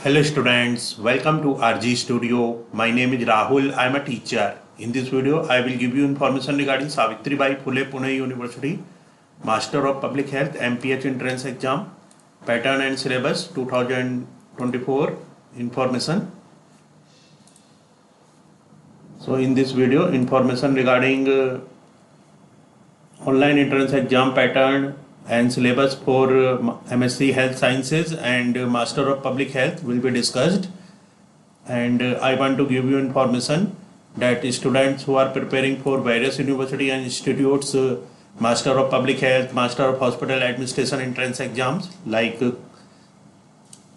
Hello students, welcome to RG Studio. My name is Rahul. I am a teacher. In this video, I will give you information regarding Savitribai Phule Pune University Master of Public Health MPH Entrance Exam Pattern and Syllabus 2024 information. So in this video, information regarding online entrance exam pattern and syllabus for MSc Health Sciences and Master of Public Health will be discussed. And I want to give you information that students who are preparing for various university and institutes Master of Public Health, Master of Hospital Administration entrance exams like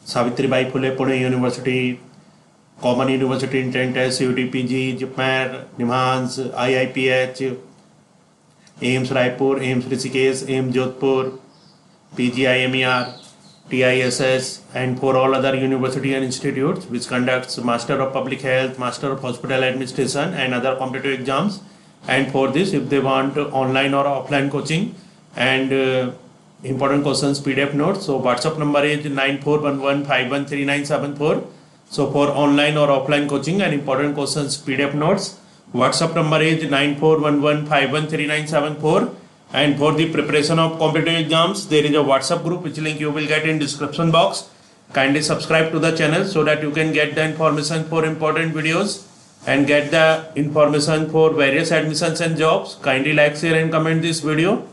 Savitribai Phule Pune University, Common University Entrance Test, CUTPG, JIPMER, NIMHANS, IIPH, AIIMS Raipur, AIIMS Rishikesh, AIIMS Jodhpur, PGIMER, TISS, and for all other university and institutes which conducts Master of Public Health, Master of Hospital Administration and other competitive exams. And for this, if they want online or offline coaching and important questions PDF notes, so WhatsApp number is 9411513974. So for online or offline coaching and important questions PDF notes, WhatsApp number is 9411513974. And for the preparation of competitive exams, there is a WhatsApp group which link you will get in description box. Kindly subscribe to the channel so that you can get the information for important videos and get the information for various admissions and jobs. Kindly like, share and comment this video.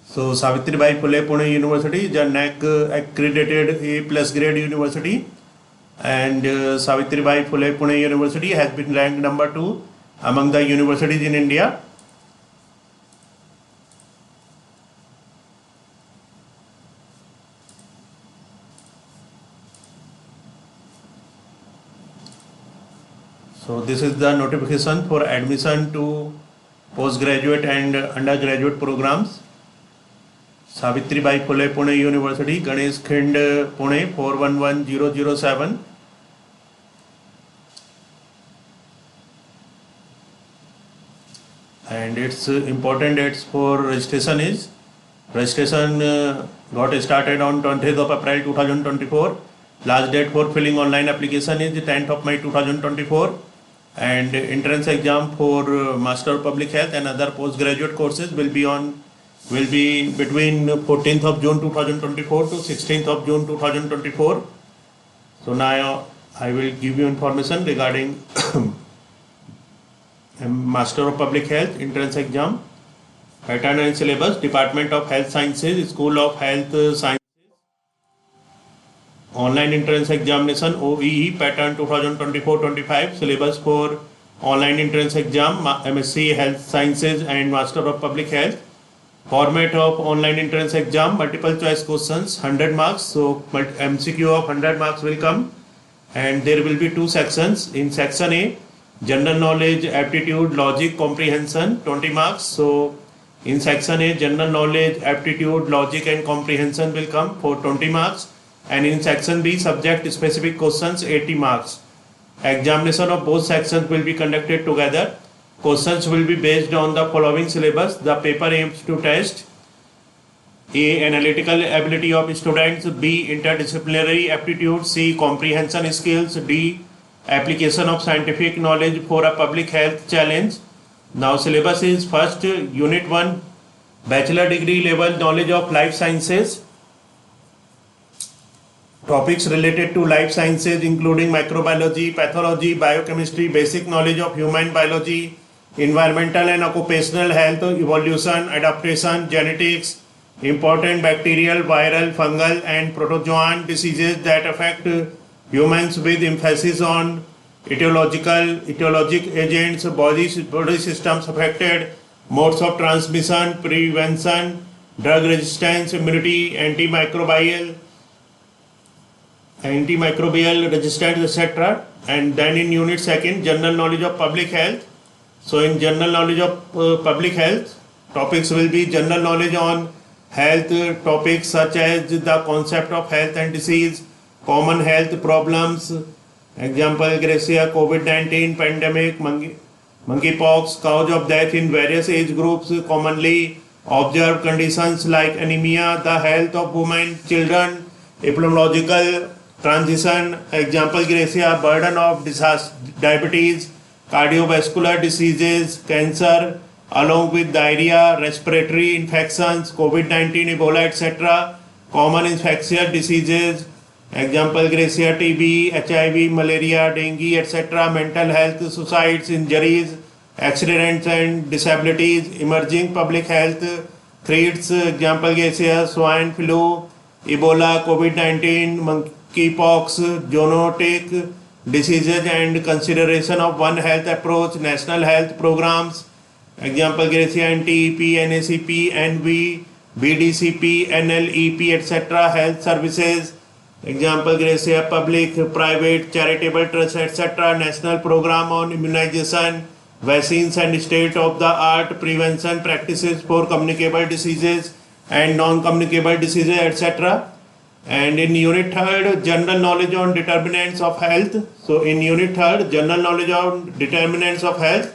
So Savitribai Phule Pune University is a NAAC accredited A+ grade university, and Savitribai Phule Pune University has been ranked number 2 among the universities in India. So this is the notification for admission to postgraduate and undergraduate programs. Savitribai Phule Pune University, Ganesh Khind, Pune 411007. And its important dates for registration is registration got started on 20th of April 2024. Last date for filling online application is 10th of May 2024. And entrance exam for Master of Public Health and other postgraduate courses will be between 14th of June 2024 to 16th of June 2024. So now I will give you information regarding Master of Public Health entrance exam pattern and syllabus. Department of Health Sciences, School of Health Sciences, online entrance examination OEE pattern 2024-25. Syllabus for online entrance exam MSc Health Sciences and Master of Public Health. Format of online entrance exam, multiple choice questions, 100 marks. So MCQ of 100 marks will come, and there will be 2 sections. In section A, general knowledge, aptitude, logic, comprehension, 20 marks. So in section A, general knowledge, aptitude, logic and comprehension will come for 20 marks. And in section B, subject specific questions, 80 marks. Examination of both sections will be conducted together. Questions will be based on the following syllabus. The paper aims to test A. Analytical ability of students, B. Interdisciplinary aptitude, C. Comprehension skills, D. Application of scientific knowledge for a public health challenge. Now syllabus is first unit 1 bachelor degree level knowledge of life sciences. Topics related to life sciences including microbiology, pathology, biochemistry, basic knowledge of human biology, environmental and occupational health, evolution, adaptation, genetics, important bacterial, viral, fungal and protozoan diseases that affect humans with emphasis on etiologic agents, body systems affected, modes of transmission, prevention, drug resistance, immunity, antimicrobial resistance, etc. And then in unit 2, general knowledge of public health. So in general knowledge of public health, topics will be general knowledge on health topics such as the concept of health and disease, common health problems, example Gracia, COVID-19 pandemic, monkeypox, cause of death in various age groups, commonly observed conditions like anemia, the health of women, children, epidemiological transition, example Gracia, burden of diabetes, cardiovascular diseases, cancer, along with diarrhea, respiratory infections, COVID-19, Ebola, etc., common infectious diseases, example Gracia, TB, HIV, malaria, dengue, etc., mental health, suicides, injuries, accidents and disabilities, emerging public health threats, example Gracia, swine flu, Ebola, COVID-19, monkeypox, zoonotic diseases and consideration of One Health approach, national health programs, example Gracia, NTEP, NACP, NV, BDCP, NLEP, etc., health services, example Gracia, public, private, charitable trust, etc., national program on immunization, vaccines and state-of-the-art prevention practices for communicable diseases and non-communicable diseases, etc. And in unit 3rd, general knowledge on determinants of health. So in unit 3rd, general knowledge on determinants of health,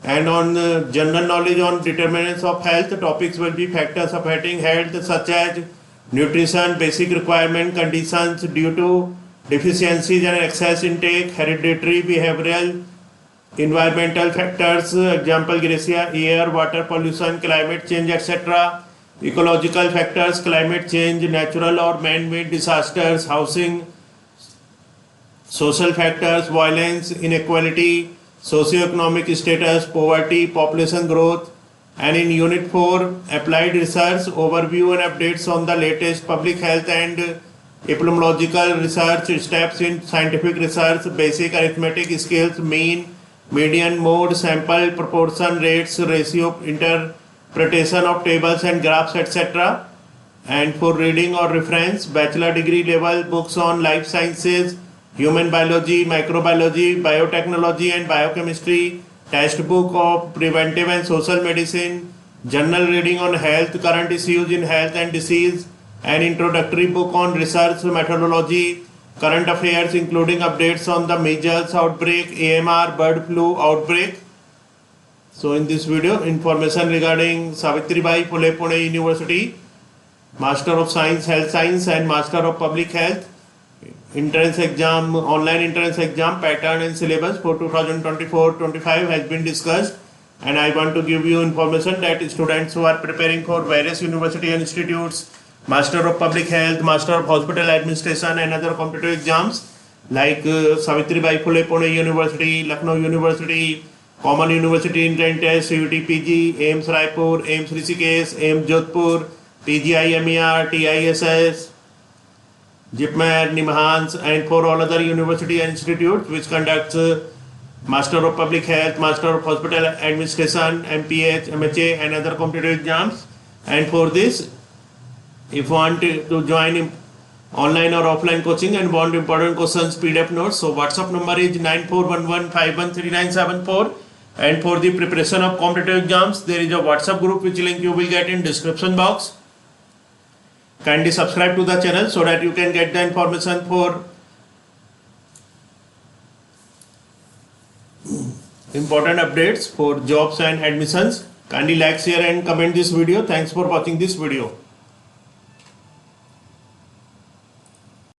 and on general knowledge on determinants of health, topics will be factors affecting health such as nutrition, basic requirement, conditions due to deficiencies and excess intake, hereditary, behavioral, environmental factors, example Gracia, air, water pollution, climate change, etc. Ecological factors, climate change, natural or man-made disasters, housing, social factors, violence, inequality, socioeconomic status, poverty, population growth. And in unit 4, applied research, overview and updates on the latest public health and epidemiological research, steps in scientific research, basic arithmetic skills, mean, median, mode, sample, proportion, rates, ratio, interpretation of tables and graphs, etc. And for reading or reference, bachelor degree level books on life sciences, human biology, microbiology, biotechnology and biochemistry, textbook of preventive and social medicine, journal reading on health, current issues in health and disease, an introductory book on research methodology, current affairs including updates on the measles outbreak, AMR, bird flu outbreak. So in this video, information regarding Savitribai Phule Pune University, Master of Science, Health Science and Master of Public Health, entrance exam, online entrance exam pattern and syllabus for 2024-25 has been discussed, and I want to give you information that students who are preparing for various university and institutes, Master of Public Health, Master of Hospital Administration and other competitive exams like Savitribai Phule Pune University, Lucknow University, Common University Entrance Test, CUT PG, AIIMS Raipur, AIIMS Rishikesh, AIIMS Jodhpur, PGI MER, TISS, JIPMER, NIMHANS, and for all other university and institutes which conducts Master of Public Health, Master of Hospital Administration, MPH, MHA and other competitive exams. And for this, if you want to join online or offline coaching and want important questions, PDF notes, so WhatsApp number is 9411513974. And for the preparation of competitive exams, there is a WhatsApp group which link you will get in description box. Kindly subscribe to the channel so that you can get the information for important updates for jobs and admissions. Kindly like, share and comment this video. Thanks for watching this video.